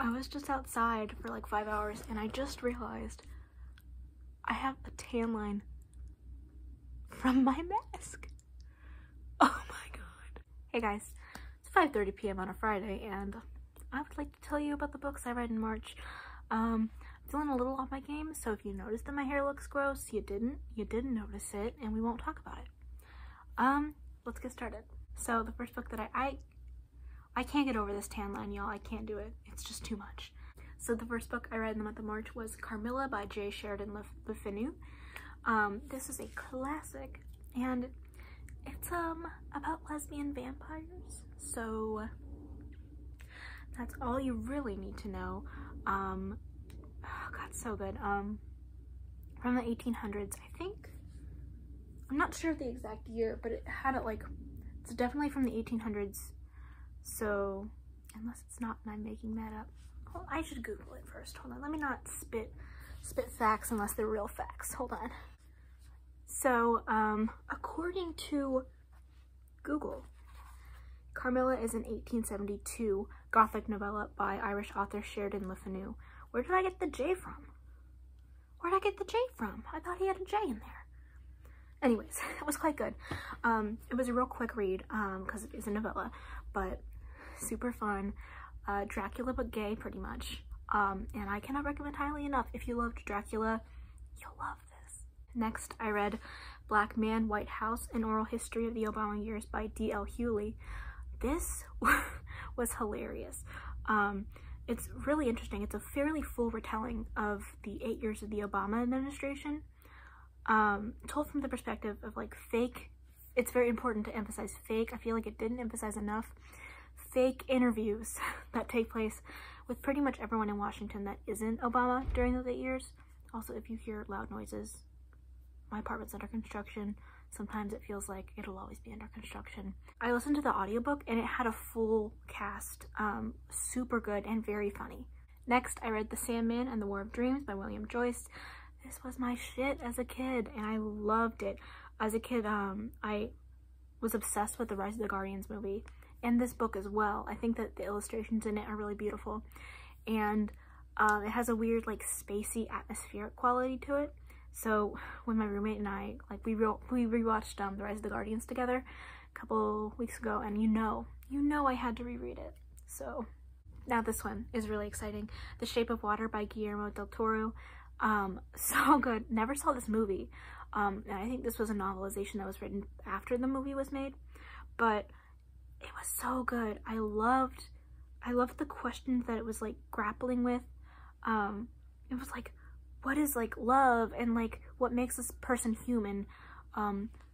I was just outside for like 5 hours and I just realized I have a tan line from my mask. Oh my god. Hey guys, it's 5:30 p.m. on a Friday and I would like to tell you about the books I read in March. I'm feeling a little off my game, so if you notice that my hair looks gross, you didn't notice it and we won't talk about it. Let's get started. So the first book that I can't get over this tan line, y'all. I can't do it. It's just too much. So the first book I read in the month of March was Carmilla by J. Sheridan Le Fanu. This is a classic and it's about lesbian vampires. So that's all you really need to know. Oh god, so good. From the 1800s, I think. I'm not sure of the exact year, but it had it like, it's definitely from the 1800s. So, unless it's not and I'm making that up. Well, I should Google it first. Hold on, let me not spit facts unless they're real facts. Hold on. So, according to Google, Carmilla is an 1872 Gothic novella by Irish author Sheridan Le Fanu. Where did I get the J from? Where did I get the J from? I thought he had a J in there. Anyways, it was quite good. It was a real quick read, because it is a novella, but super fun. Dracula but gay, pretty much. And I cannot recommend highly enough. If you loved Dracula, you'll love this. Next, I read Black Man, White House, An Oral History of the Obama Years by D.L. Hewley. This was hilarious. It's really interesting. It's a fairly full retelling of the 8 years of the Obama administration, told from the perspective of like fake. It's very important to emphasize fake. I feel like it didn't emphasize enough fake interviews that take place with pretty much everyone in Washington that isn't Obama during those 8 years. Also, if you hear loud noises, my apartment's under construction. Sometimes it feels like it'll always be under construction. I listened to the audiobook and it had a full cast, super good and very funny. Next, I read The Sandman and the War of Dreams by William Joyce. This was my shit as a kid and I loved it. As a kid, I was obsessed with the Rise of the Guardians movie and this book as well. I think that the illustrations in it are really beautiful and it has a weird like spacey atmospheric quality to it. So when my roommate and I, like, we rewatched The Rise of the Guardians together a couple weeks ago, and you know I had to reread it. So now this one is really exciting. The Shape of Water by Guillermo del Toro. So good. Never saw this movie. And I think this was a novelization that was written after the movie was made, but it was so good. I loved the questions that it was like grappling with. It was like, what is like love and like what makes this person human?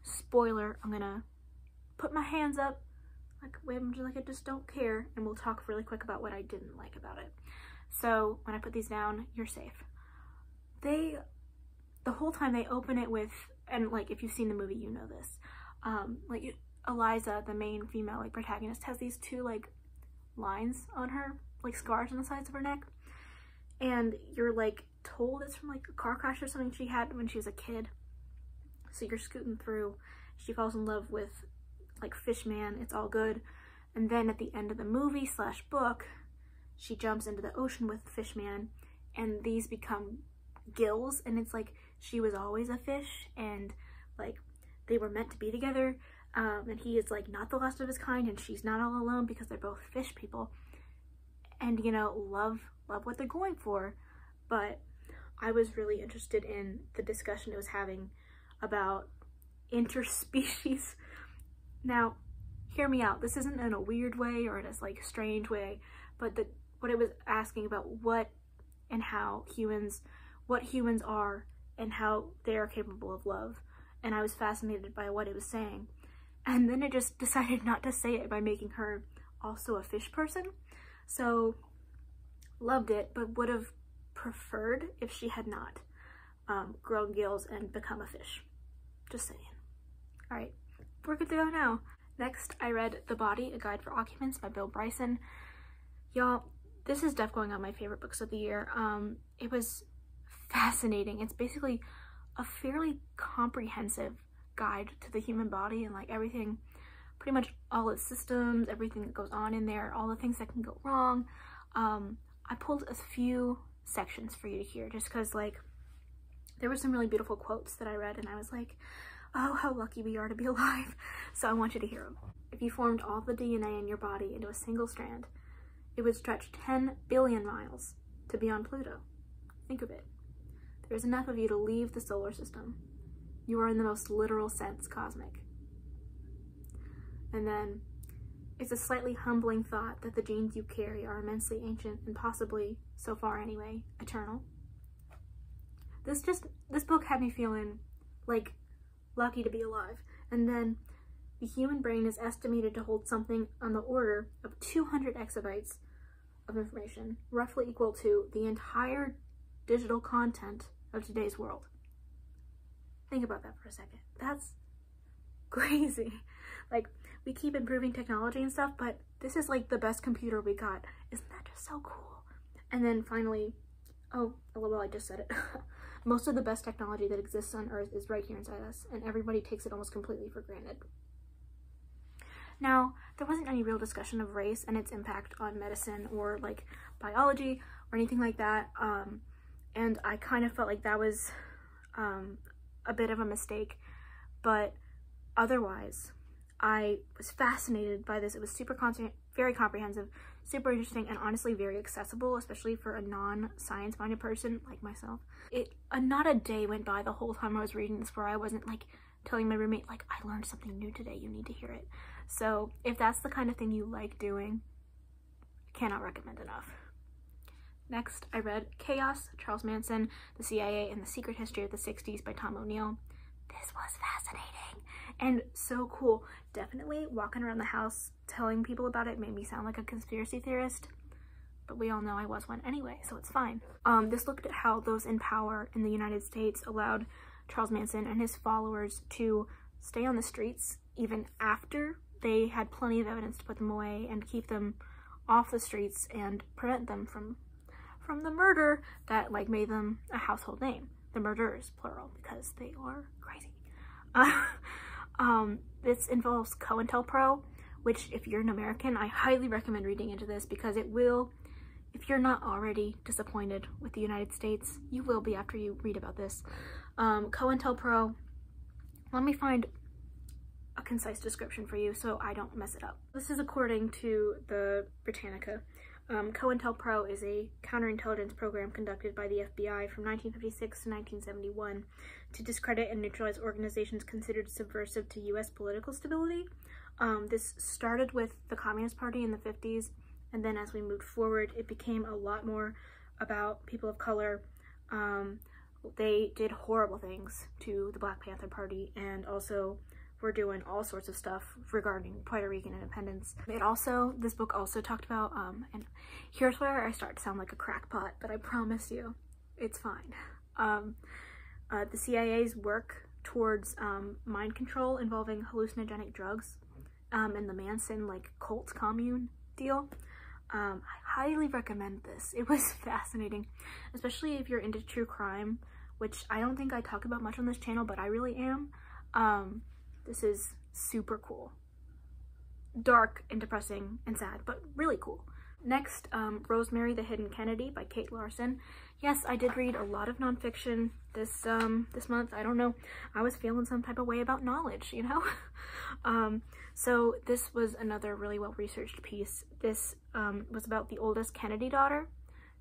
Spoiler, I'm gonna put my hands up like I just don't care, and we'll talk really quick about what I didn't like about it. So when I put these down, you're safe. The whole time they open it with, and like if you've seen the movie you know this, like Eliza, the main female like protagonist, has these two like lines on her, like scars on the sides of her neck, and you're like told it's from like a car crash or something she had when she was a kid. So you're scooting through, she falls in love with like Fishman, it's all good, and then at the end of the movie slash book she jumps into the ocean with Fishman and these become gills, and it's like she was always a fish and like they were meant to be together, and he is like not the last of his kind and she's not all alone because they're both fish people, and you know, love what they're going for. But I was really interested in the discussion it was having about interspecies. Now, hear me out. This isn't in a weird way or in a like strange way, but what it was asking about what humans are and how they are capable of love. And I was fascinated by what it was saying. And then it just decided not to say it by making her also a fish person. So loved it, but would have preferred if she had not grown gills and become a fish. Just saying. Alright, we're good to go now. Next, I read The Body, A Guide for Occupants by Bill Bryson. Y'all, this is definitely going on my favorite books of the year. It was fascinating. It's basically a fairly comprehensive guide to the human body and like everything, pretty much all its systems, everything that goes on in there, all the things that can go wrong. I pulled a few sections for you to hear just because, like, there were some really beautiful quotes that I read and I was like, oh, how lucky we are to be alive. So I want you to hear them. If you formed all the DNA in your body into a single strand, it would stretch 10 billion miles to beyond Pluto. Think of it. There's enough of you to leave the solar system. You are in the most literal sense cosmic. And then, it's a slightly humbling thought that the genes you carry are immensely ancient and possibly, so far anyway, eternal. This book had me feeling like lucky to be alive. And then the human brain is estimated to hold something on the order of 200 exabytes of information, roughly equal to the entire digital content of today's world. Think about that for a second. That's crazy. Like, we keep improving technology and stuff, but this is like the best computer we got. Isn't that just so cool? And then finally, oh, well, I just said it. Most of the best technology that exists on Earth is right here inside us, and everybody takes it almost completely for granted. Now, there wasn't any real discussion of race and its impact on medicine or like biology or anything like that, and I kind of felt like that was a bit of a mistake, but otherwise, I was fascinated by this. It was very comprehensive, super interesting, and honestly very accessible, especially for a non-science minded person like myself. Not a day went by the whole time I was reading this where I wasn't like telling my roommate, like, I learned something new today, you need to hear it. So if that's the kind of thing you like doing, I cannot recommend enough. Next, I read Chaos, Charles Manson, the CIA, and the Secret History of the 60s by Tom O'Neill. This was fascinating and so cool. Definitely walking around the house telling people about it made me sound like a conspiracy theorist, but we all know I was one anyway, so it's fine. This looked at how those in power in the United States allowed Charles Manson and his followers to stay on the streets even after they had plenty of evidence to put them away and keep them off the streets and prevent them from the murder that like made them a household name. The murderers, plural, because they are crazy. This involves COINTELPRO, which if you're an American, I highly recommend reading into this because it will, if you're not already disappointed with the United States, you will be after you read about this. COINTELPRO, let me find a concise description for you so I don't mess it up. This is according to the Britannica. COINTELPRO is a counterintelligence program conducted by the FBI from 1956 to 1971 to discredit and neutralize organizations considered subversive to US political stability. This started with the Communist Party in the 50s, and then as we moved forward, it became a lot more about people of color. They did horrible things to the Black Panther Party, and also were doing all sorts of stuff regarding Puerto Rican independence. This book also talked about, and here's where I start to sound like a crackpot, but I promise you, it's fine. The CIA's work towards mind control involving hallucinogenic drugs, and the Manson like cult commune deal. I highly recommend this. It was fascinating, especially if you're into true crime, which I don't think I talk about much on this channel, but I really am. This is super cool. Dark and depressing and sad, but really cool. Next, Rosemary, the Hidden Kennedy by Kate Larson. Yes, I did read a lot of nonfiction this month. I don't know, I was feeling some type of way about knowledge, you know? So this was another really well-researched piece. This was about the oldest Kennedy daughter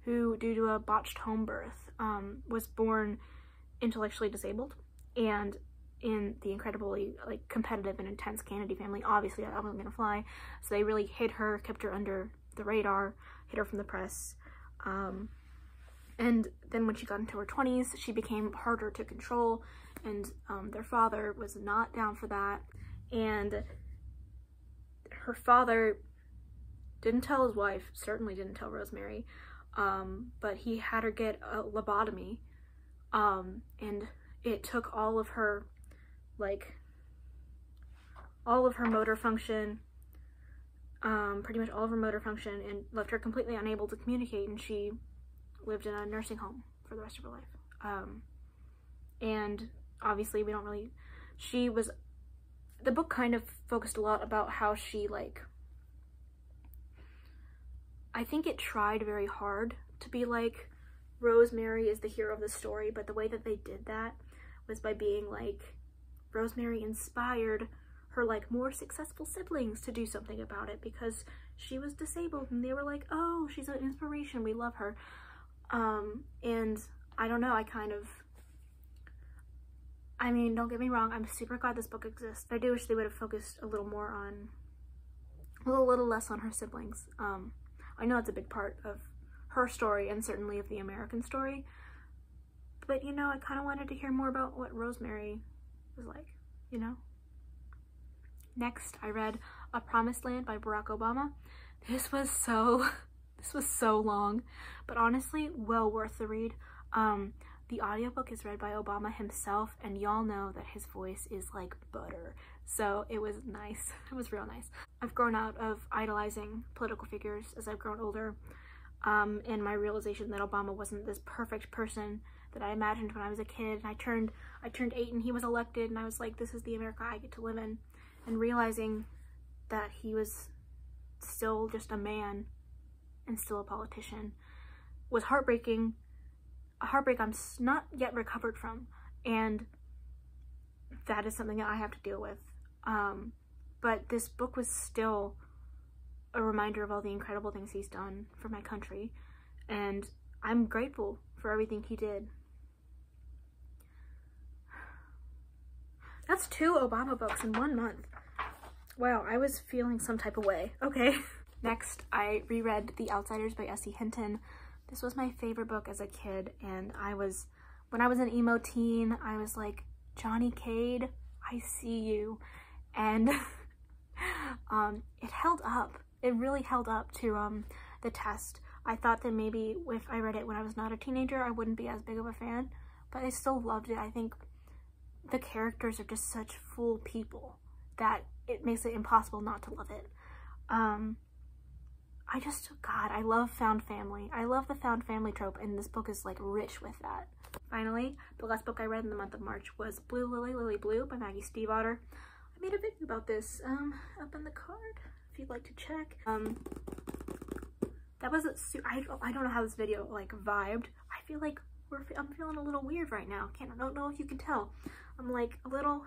who, due to a botched home birth, was born intellectually disabled, and in the incredibly like competitive and intense Kennedy family, obviously that wasn't gonna fly, so they really hid her, kept her under the radar, hid her from the press, and then when she got into her 20s, she became harder to control, and their father was not down for that, and her father didn't tell his wife, certainly didn't tell Rosemary, but he had her get a lobotomy, and it took all of her motor function, pretty much all of her motor function, and left her completely unable to communicate, and she lived in a nursing home for the rest of her life. And obviously the book kind of focused a lot about how she I think it tried very hard to be like, Rosemary is the hero of the story, but the way that they did that was by being like, Rosemary inspired her like more successful siblings to do something about it because she was disabled, and they were like, oh, she's an inspiration, we love her. And I don't know, I mean, don't get me wrong, I'm super glad this book exists. I do wish they would have focused a little more on, a little less on her siblings. I know it's a big part of her story and certainly of the American story, but you know, I kind of wanted to hear more about what Rosemary was like, you know? Next, I read A Promised Land by Barack Obama. This was so long, but honestly, well worth the read. The audiobook is read by Obama himself, and y'all know that his voice is like butter. So it was nice. It was real nice. I've grown out of idolizing political figures as I've grown older, and my realization that Obama wasn't this perfect person that I imagined when I was a kid. And I turned 8 and he was elected, and I was like, this is the America I get to live in. And realizing that he was still just a man and still a politician was heartbreaking. A heartbreak I'm not yet recovered from, and that is something that I have to deal with. But this book was still a reminder of all the incredible things he's done for my country, and I'm grateful for everything he did. That's 2 Obama books in 1 month. Wow, I was feeling some type of way. Okay. Next, I reread The Outsiders by S.E. Hinton. This was my favorite book as a kid, and when I was an emo teen, I was like, Johnny Cade, I see you. And it held up. It really held up to the test. I thought that maybe if I read it when I was not a teenager, I wouldn't be as big of a fan, but I still loved it. I think the characters are just such full people that it makes it impossible not to love it. God, I love found family. I love the found family trope, and this book is like rich with that. Finally, the last book I read in the month of March was Blue Lily, Lily Blue by Maggie Stiefvater. I made a video about this up in the card if you'd like to check. That was I don't know how this video like vibed. I feel like I'm feeling a little weird right now. I don't know if you can tell. I'm like a little,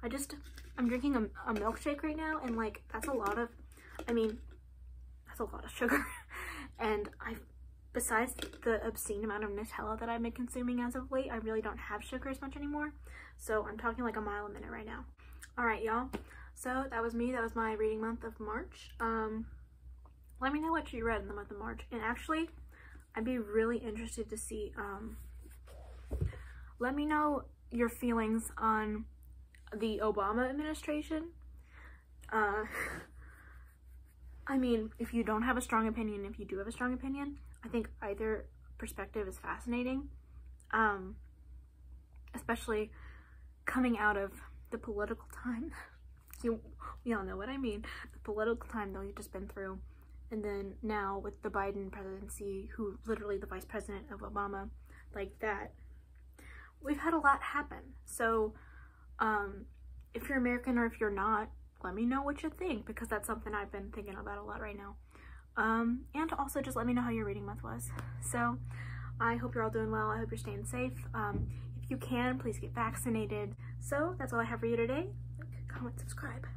I'm drinking a milkshake right now, and like that's a lot of sugar. And besides the obscene amount of Nutella that I've been consuming as of late, I really don't have sugar as much anymore. So I'm talking like a mile a minute right now. All right, y'all. So that was me. That was my reading month of March. Let me know what you read in the month of March. And actually, I'd be really interested to see, let me know your feelings on the Obama administration. I mean, if you don't have a strong opinion, if you do have a strong opinion, I think either perspective is fascinating, especially coming out of the political time. We all know what I mean. The political time that we've just been through. And then now with the Biden presidency, who literally the vice president of Obama, like that, we've had a lot happen. So if you're American or if you're not, let me know what you think, because that's something I've been thinking about a lot right now. And also just let me know how your reading month was. So I hope you're all doing well. I hope you're staying safe. If you can, please get vaccinated. So that's all I have for you today. Like, comment, subscribe.